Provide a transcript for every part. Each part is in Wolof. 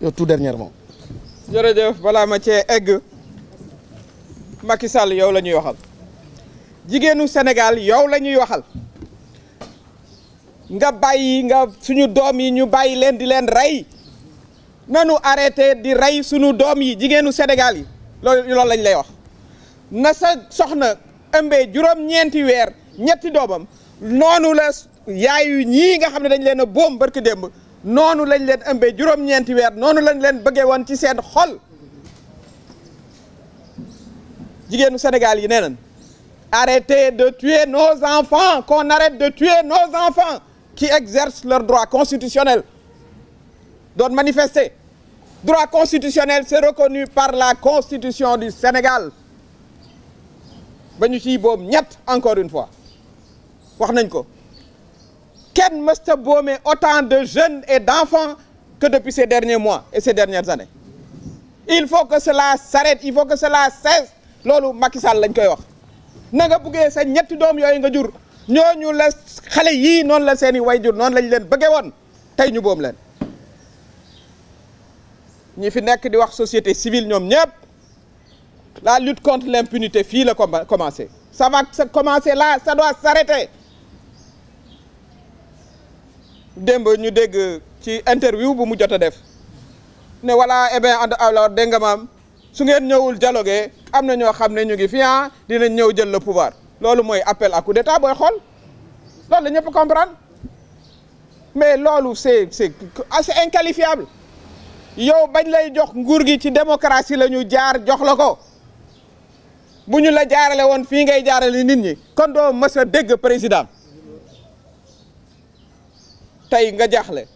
yow tout dernièrement. jërëjëf balaa ma cee egg Macky Sall yow la ñuy waxal jigéenu Sénégal yow la ñuy waxal nga bàyyi nga suñu doom yi ñu bàyyi leen di leen rey nanu arrêté di rey suñu doom yi jigéenu Sénégal yi loolu lañ lay wax na sa soxna ëmbee juróom-ñeenti weer ñetti doomam noonu la yaayu ñii nga xam ne dañ leen a boom barki démb noonu lañ leen ëmbee juróom-ñeenti weer noonu lañ leen bëggee woon ci seen xol jigéenu Sénégal yi nee nañ arrêtez de tuer nos enfants, qu'on arrête de tuer nos enfants qui exercent leur droit constitutionnel doon manifester. Droit constitutionnel, c'est reconnu par la Constitution du Sénégal ba ñu ciy boom ñett encore une fois wax nañ ko kenn mësta boome autant de jeunes et d'enfants que depuis ces derniers mois et ces dernières années. Il faut que cela s'arrête, il faut que cela cesse. Loolu Macky Sall lañ koy wax na nga buggee sa ñetti doom yooyu nga jur ñooñu la xale yii noonu la seeni wayjur noonu lañ leen bëggee woon tey ñu boom leen ñi fi nekk di wax société civile ñoom ñëpp la lutte contre l'impunité fii la commencé ça va commencer là, ça doit s'arrêter. Démb ñu dégg ci interview bu mu jot a def ne voilà eh bien alors dégg nga maam su ngeen ñëwul dialoguer am na ñoo xam ne ñu ngi fi dinañ ñëw jël le pouvoir loolu mooy appel à coup d'état booy xool loolu la ñëpp comprendre mais loolu c'est inqualifiable yow bañ lay jox nguur gi ci démocratie la ñu jaar jox la ko bu ñu la jaarale woon fii ngay jaarale nit ñi kon doo mës a dégg président tey nga jaaxle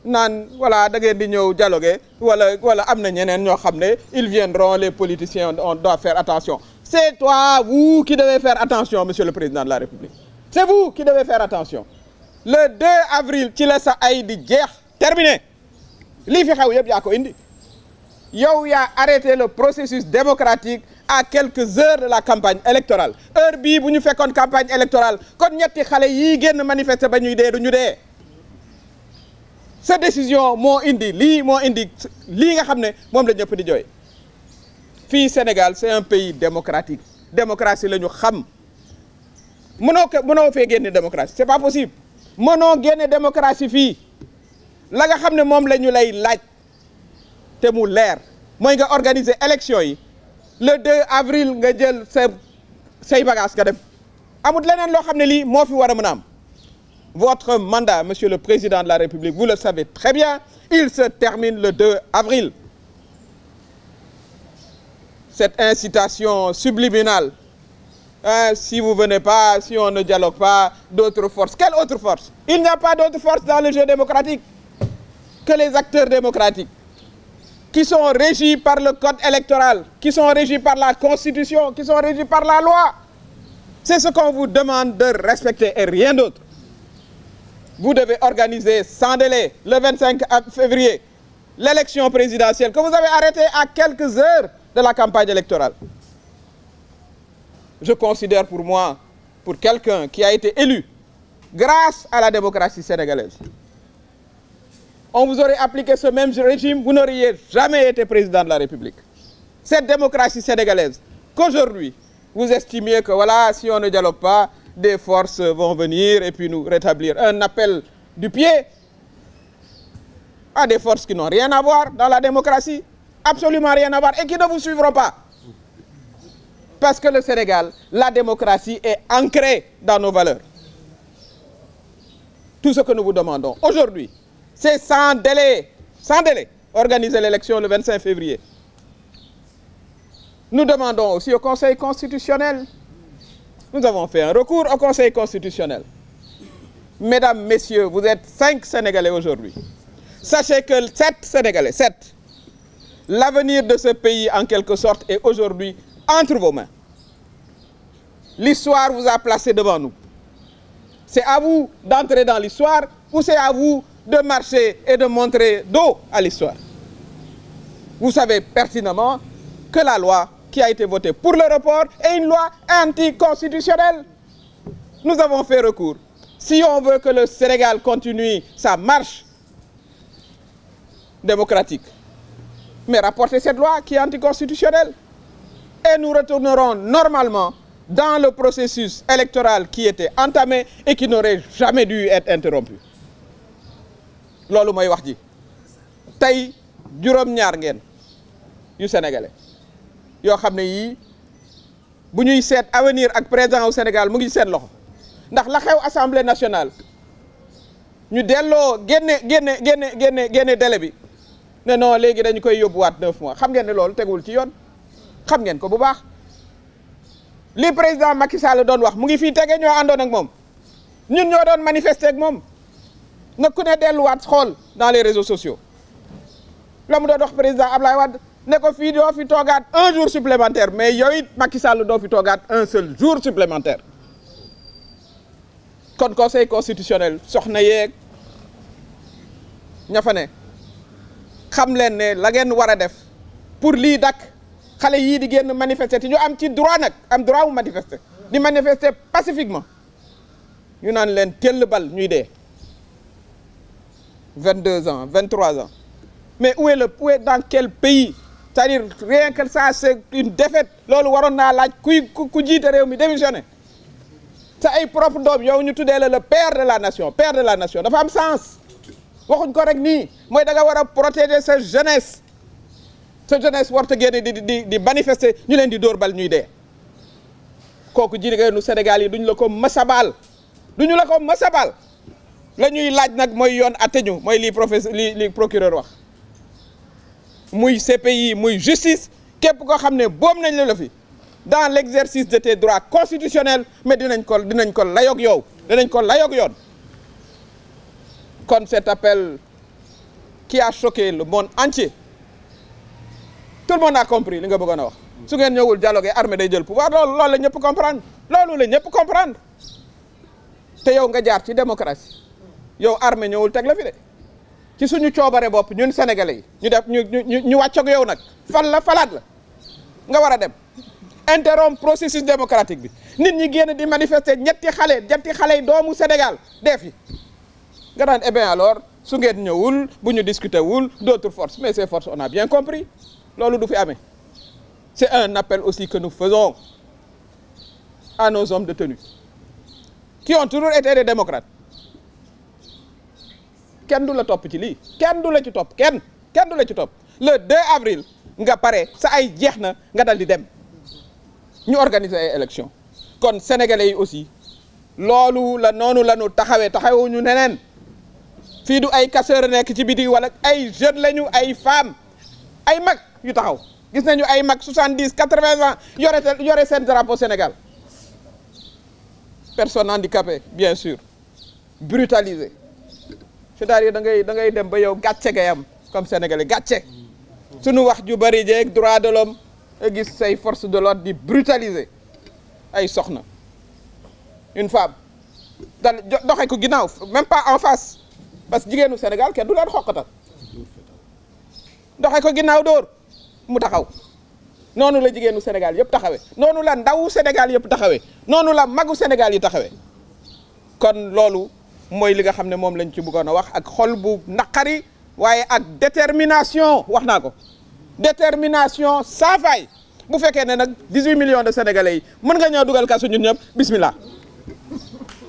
naan voilà da ngeen di ñëw dialoguer wala am na ñeneen ñoo xam ne ils viendront les politiciens on doit faire attention c'est toi vous qui devez faire attention monsieur le président de la République c'est vous qui devez faire attention le 2 avril ci la sa ay di jeex terminé lii fi xew yëpp yaa ko indi yow yaa arrêté le processus démocratique à quelques heures de la campagne électorale heure bii bu ñu fekkoon campagne électorale kon ñetti xale yii génn manifester ba ñuy dee du ñu dee cette décision moo indi lii nga xam ne moom la ñëpp di jooy fii Sénégal c'est un pays démocratique démocratie la ñu xam mënoo fee génne démocratie c'est pas possible mënoo génne démocratie fii la nga xam ne moom la ñu lay laaj te mu leer mooy nga organiser élection yi le 2 avril nga jël say bagages nga dem amul leneen loo xam ne lii moo fi war a mën a am votre mandat monsieur le président de la République vous le savez très bien il se termine le 2 avril cette incitation subliminale si vous venez pas, si on ne dialogue pas, d'autres forces. Quelle autre force? Il n'y a pas d'autre force dans le jeu démocratique que les acteurs démocratiques qui sont régis par le code électoral, qui sont régis par la Constitution, qui sont régis par la loi. C'est ce qu'on vous demande de respecter et rien d'autre. Vous devez organiser sans délai, le 25 février, l'élection présidentielle que vous avez arrêtée à quelques heures de la campagne électorale. Je considère pour moi, pour quelqu'un qui a été élu grâce à la démocratie sénégalaise, on vous aurait appliqué ce même régime, vous n'auriez jamais été président de la République. Cette démocratie sénégalaise, qu'aujourd'hui, vous estimiez que voilà, si on ne dialogue pas, des forces vont venir et puis nous rétablir. Un appel du pied à des forces qui n'ont rien à voir dans la démocratie, absolument rien à voir, et qui ne vous suivront pas. Parce que le Sénégal, la démocratie est ancrée dans nos valeurs. Tout ce que nous vous demandons aujourd'hui, c'est sans délai, organiser l'élection le 25 février. Nous demandons aussi au Conseil constitutionnel. Nous avons fait un recours au Conseil constitutionnel. Mesdames, Messieurs, vous êtes 5 Sénégalais aujourd'hui. Sachez que 7 Sénégalais, 7. L'avenir de ce pays, en quelque sorte, est aujourd'hui entre vos mains. L'histoire vous a placé devant nous. C'est à vous d'entrer dans l'histoire ou c'est à vous de marcher et de montrer dos à l'histoire. Vous savez pertinemment que la loi qui a été votée pour le report est une loi anticonstitutionnelle. Nous avons fait recours. Si on veut que le Sénégal continue sa marche démocratique. Mais rapportez cette loi qui est anticonstitutionnelle. Et nous retournerons normalement dans le processus électoral qui était entamé et qui n'aurait jamais dû être interrompu. loolu mooy wax ji tey juróom-ñaar ngeen yu sénégalais yoo xam ne yii bu ñuy seet avenir ak président au Sénégal mu ngi seen loxo ndax la xew assemblée nationale ñu delloo génne délai bi ne non léegi dañu koy yóbbuwaat 9 mois xam ngeen ne loolu tegul ci yoon xam ngeen ko bu baax li président Macky Sall doon wax mu ngi fii tege ñoo àndoon ak moom ñun ñoo doon manifester ak moom na ku ne delluwaat xool dans les réseaux sociaux la mu doon wax président Ablaye Wade ne ko fii doo fi toogaat un jour supplémentaire mais yow it Macky Sall doo fi toogaat un seul jour supplémentaire kon conseil constitutionnel soxna yeeg ña fa ne xam leen ne la ngeen war a def pour lii dakk xale yii di génn manifester te ñu am ci droit nag am droit mu manifester di manifester pacifiquement ñu naan leen tell bal ñuy dee 22 ans 23 ans mais où est dans quel pays c'est-à-dire rien que ça c'est une défaite loolu waroon naa laaj ku jiite réew mi démissionné sa ay propre doom yow ñu tuddee la le père de la nation dafa am sens waxuñ ko rek nii mooy da nga war a protéger sa jeunesse warta génne di manifester ñu leen di dóor bal ñuy dee kooku jigéenu Sénégal yi duñ la ko masabal duñu la ko masabal la ñuy laaj nag mooy yoon atte ñu mooy li procureur wax muy CPI muy justice képp koo xam ne boom nañ la fi dans l'exercice de tes droits constitutionnels mais dinañ ko layoog yow dinañ ko layoog yoon kon cet appel qui a choqué le monde entier tout le monde a compris li nga bëggoon a wax su ngeen ñëwul dialogue armée day jël pouvoir loolu la ñëpp comprendre te yow nga jaar ci démocratie yow armée ñëwul teg la fi de ci suñu coobare bopp ñun sénégalais yi ñu def ñu wàccoog yow nag falaat la nga war a dem interrompre processus démocratique bi nit ñi génn di manifester ñetti xale yi doomu Sénégal def yi nga daan eh bien alors su ngeen ñëwul bu ñu discuter wul d'autres forces mais ces forces on a bien compris loolu du fi amee c'est un appel aussi que nous faisons à nos hommes de tenue qui ont toujours été des démocrates kenn du la topp ci lii kenn du la ci topp kenn du la ci topp le 2 avril nga pare sa ay jeex na nga dal di dem ñu organiser ay élections kon sénégalais yi aussi loolu la noonu la ñu taxawuñu neneen fii du ay casseurs nekk ci biti wala ay jeunes lañu ay femmes ay mag yu taxaw gis nañu ay mag 70 80 ans yore seen drapeau Sénégal personnes handicapées bien sûr brutalisées c'est-à-dire da ngay dem ba yow gàcce ngay am comme sénégalais gàcce suñu wax ju bari jeeg droit de l'homme gis say force de l'ordre di brutaliser ay soxna une femme dal doxe ko ginnaaw même pas en face parce que jigéenu Sénégal kenn du leen xoqatal doxe ko ginnaaw dóor mu taxaw noonu la jigéenu Sénégal yëpp taxawee noonu la ndawu Sénégal yëpp taxawee noonu la magu Sénégal yi taxawee kon loolu mooy li nga xam ne moom lañ ci bëggoon a wax ak xol bu naqari waaye ak détermination wax naa ko détermination sans faille bu fekkee ne nag 18 millions de sénégalais yi mën nga ñëw dugal kasu ñun ñëpp bismillah